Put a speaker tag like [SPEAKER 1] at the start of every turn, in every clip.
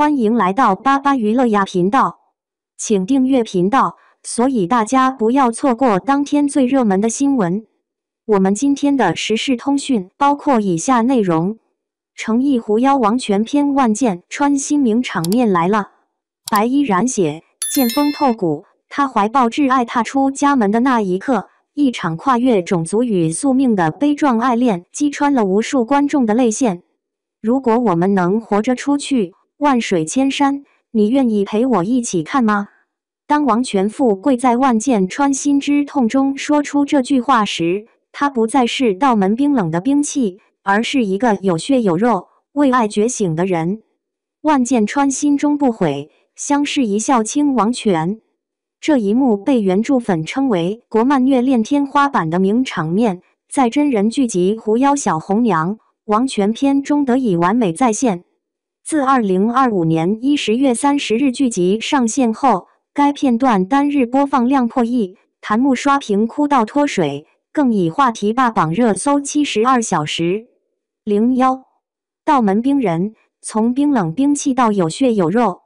[SPEAKER 1] 欢迎来到巴巴娱乐呀频道，请订阅频道，所以大家不要错过当天最热门的新闻。我们今天的时事通讯包括以下内容：诚意狐妖王全篇万箭穿心名场面来了，白衣染血，剑锋透骨。他怀抱挚爱踏出家门的那一刻，一场跨越种族与宿命的悲壮爱恋击穿了无数观众的泪腺。如果我们能活着出去，万水千山，你愿意陪我一起看吗？当王全富贵在万箭穿心之痛中说出这句话时，他不再是道门冰冷的兵器，而是一个有血有肉、为爱觉醒的人。万箭穿心终不悔，相视一笑倾王全。这一幕被原著粉称为国漫虐恋天花板的名场面，在真人剧集《狐妖小红娘》王全篇中得以完美再现。自2025年10月30日剧集上线后，该片段单日播放量破亿，弹幕刷屏哭到脱水，更以话题霸榜热搜72小时。01道门冰人，从冰冷兵器到有血有肉。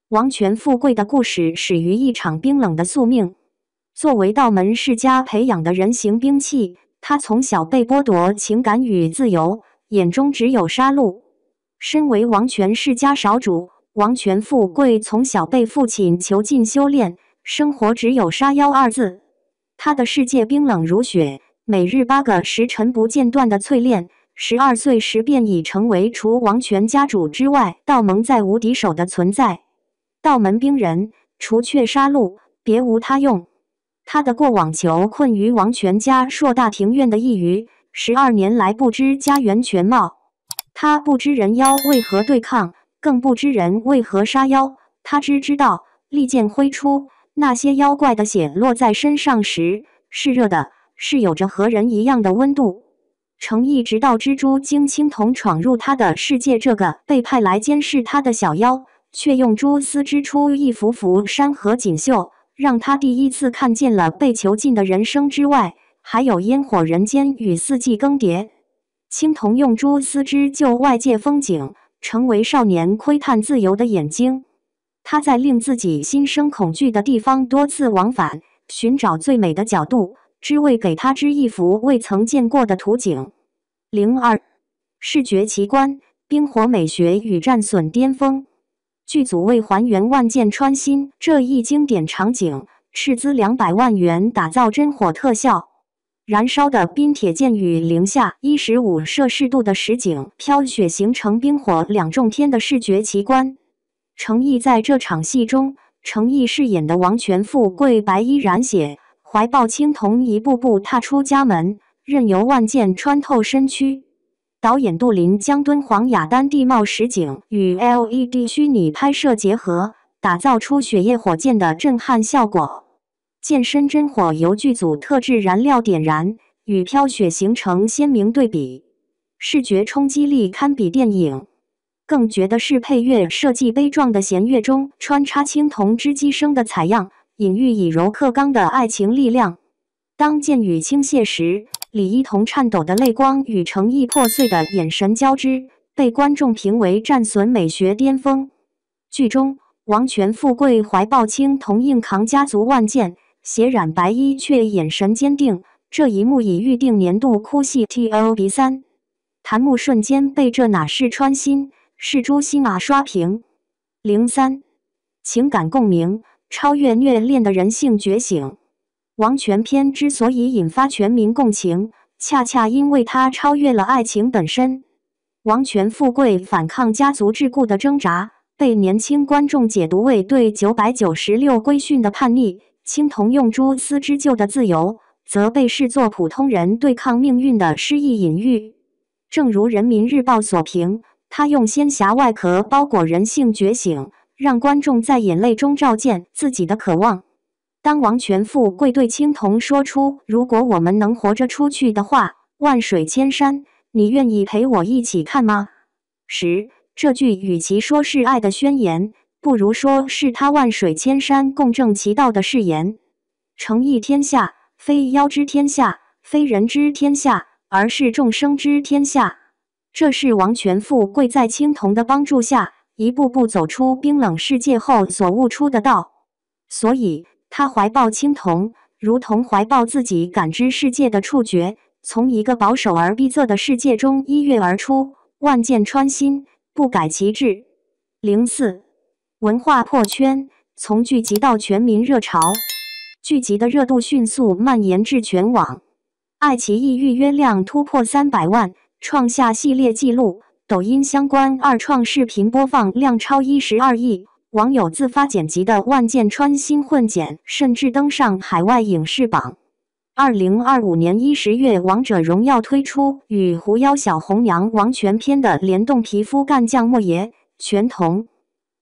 [SPEAKER 1] 王全富贵的故事始于一场冰冷的宿命。作为道门世家培养的人形兵器，他从小被剥夺情感与自由，眼中只有杀戮。身为王全世家少主，王全富贵从小被父亲囚禁修炼，生活只有杀妖二字。他的世界冰冷如雪，每日8个时辰不间断的淬炼。12岁时便已成为除王全家主之外道门再无敌手的存在。道门冰人，除却杀戮，别无他用。他的过往囚困于王全家硕大庭院的一隅，12年来不知家园全貌。他不知人妖为何对抗，更不知人为何杀妖。他只知道，利剑挥出，那些妖怪的血落在身上时，是热的，是有着和人一样的温度。诚意直到蜘蛛精青铜闯入他的世界，这个被派来监视他的小妖，却用蛛丝织出一幅幅山河锦绣，让他第一次看见了被囚禁的人生之外，还有烟火人间与四季更迭。青铜用蛛丝织就外界风景，成为少年窥探自由的眼睛。他在令自己心生恐惧的地方多次往返，寻找最美的角度，只为给他织一幅未曾见过的图景。02视觉奇观，冰火美学与战损巅峰。剧组为还原万箭穿心这一经典场景，斥资200万元打造真火特效。燃烧的冰铁剑与零下15摄氏度的实景飘雪形成冰火两重天的视觉奇观。诚意在这场戏中，诚意饰演的王全富贵白衣染血，怀抱青铜一步步踏出家门，任由万箭穿透身躯。导演杜林将敦煌雅丹地貌实景与 LED 虚拟拍摄结合，打造出雪夜火箭的震撼效果。剑身真火由剧组特制燃料点燃，与飘雪形成鲜明对比，视觉冲击力堪比电影。更绝的是配乐设计，悲壮的弦乐中穿插青铜织机声的采样，隐喻以柔克刚的爱情力量。当剑雨倾泻时，李一桐颤抖的泪光与诚意破碎的眼神交织，被观众评为战损美学巅峰。剧中，王全富贵怀抱青铜硬扛家族万箭，血染白衣却眼神坚定，这一幕已预定年度哭戏 TOP3。弹幕瞬间被这哪是穿心，是诛心啊刷屏。03情感共鸣，超越虐恋的人性觉醒。王全篇之所以引发全民共情，恰恰因为它超越了爱情本身。王全富贵反抗家族桎梏的挣扎，被年轻观众解读为对996规训的叛逆；青铜用蛛丝织就的自由，则被视作普通人对抗命运的诗意隐喻。正如人民日报所评，他用仙侠外壳包裹人性觉醒，让观众在眼泪中照见自己的渴望。当王全富贵对青铜说出“如果我们能活着出去的话，万水千山，你愿意陪我一起看吗？”时，这句与其说是爱的宣言，不如说是他万水千山共正其道的誓言。诚意天下，非妖之天下，非人之天下，而是众生之天下。这是王全富贵在青铜的帮助下，一步步走出冰冷世界后所悟出的道。所以，他怀抱青铜，如同怀抱自己感知世界的触觉，从一个保守而闭塞的世界中一跃而出，万箭穿心，不改其志。04文化破圈，从剧集到全民热潮。剧集的热度迅速蔓延至全网，爱奇艺预约量突破300万，创下系列纪录。抖音相关二创视频播放量超12亿，网友自发剪辑的《万箭穿心》混剪甚至登上海外影视榜。2025年10月，《王者荣耀》推出与《狐妖小红娘》王权篇的联动皮肤干将莫邪，全铜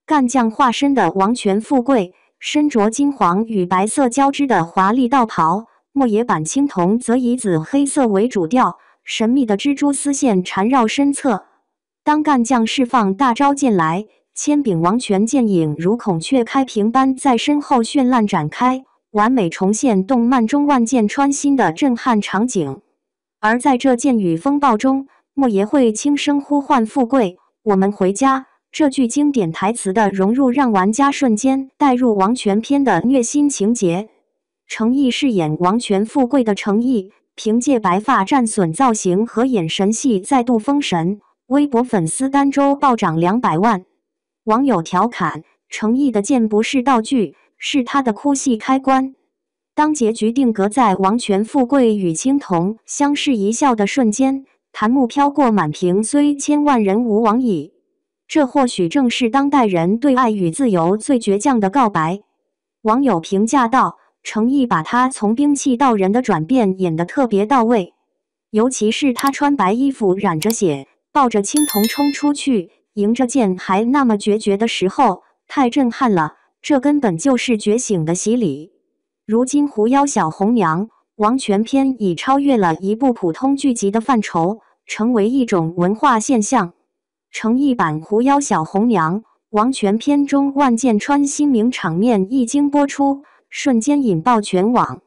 [SPEAKER 1] 干将化身的王权富贵，身着金黄与白色交织的华丽道袍，莫邪版青铜则以紫黑色为主调，神秘的蜘蛛丝线缠绕身侧。当干将释放大招剑来，千柄王权剑影如孔雀开屏般在身后绚烂展开，完美重现动漫中万箭穿心的震撼场景。而在这剑雨风暴中，莫邪会轻声呼唤富贵，我们回家。这句经典台词的融入，让玩家瞬间带入王权篇的虐心情节。程毅饰演王权富贵的程毅，凭借白发战损造型和眼神戏再度封神，微博粉丝单周暴涨200万。网友调侃，程毅的剑不是道具，是他的哭戏开关。当结局定格在王权富贵与青铜相视一笑的瞬间，弹幕飘过满屏虽千万人吾往矣。这或许正是当代人对爱与自由最倔强的告白。网友评价道，程毅把他从兵器到人的转变演得特别到位，尤其是他穿白衣服染着血，抱着青铜冲出去，迎着剑还那么决绝的时候，太震撼了，这根本就是觉醒的洗礼。如今狐妖小红娘王权篇已超越了一部普通剧集的范畴，成为一种文化现象。程毅版狐妖小红娘王权篇中万箭穿心名场面一经播出，瞬间引爆全网。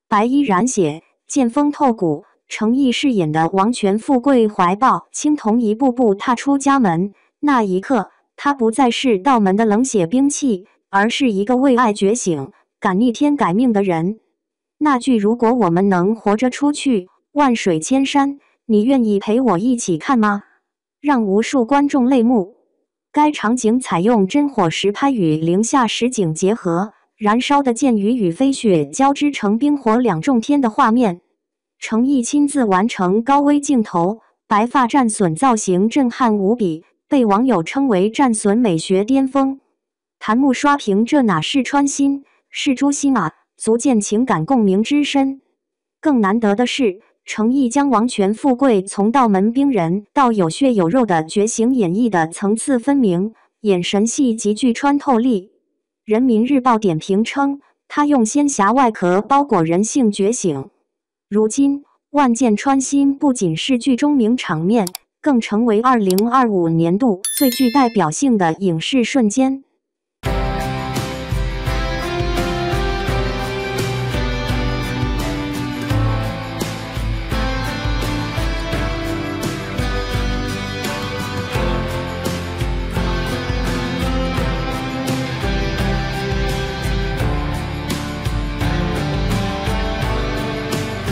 [SPEAKER 1] 白衣染血，剑锋透骨，程毅饰演的王权富贵怀抱青铜一步步踏出家门，那一刻，他不再是道门的冷血兵器，而是一个为爱觉醒、敢逆天改命的人。那句如果我们能活着出去，万水千山，你愿意陪我一起看吗？让无数观众泪目。该场景采用真火实拍与零下实景结合，燃烧的剑雨与飞雪交织成冰火两重天的画面。程毅亲自完成高危镜头，白发战损造型震撼无比，被网友称为战损美学巅峰。弹幕刷屏，这哪是穿心，是诛心啊！足见情感共鸣之深。更难得的是，程毅将王权富贵从道门兵人到有血有肉的觉醒演绎的层次分明，眼神戏极具穿透力。人民日报点评称，他用仙侠外壳包裹人性觉醒。如今，万箭穿心不仅是剧中名场面，更成为2025年度最具代表性的影视瞬间。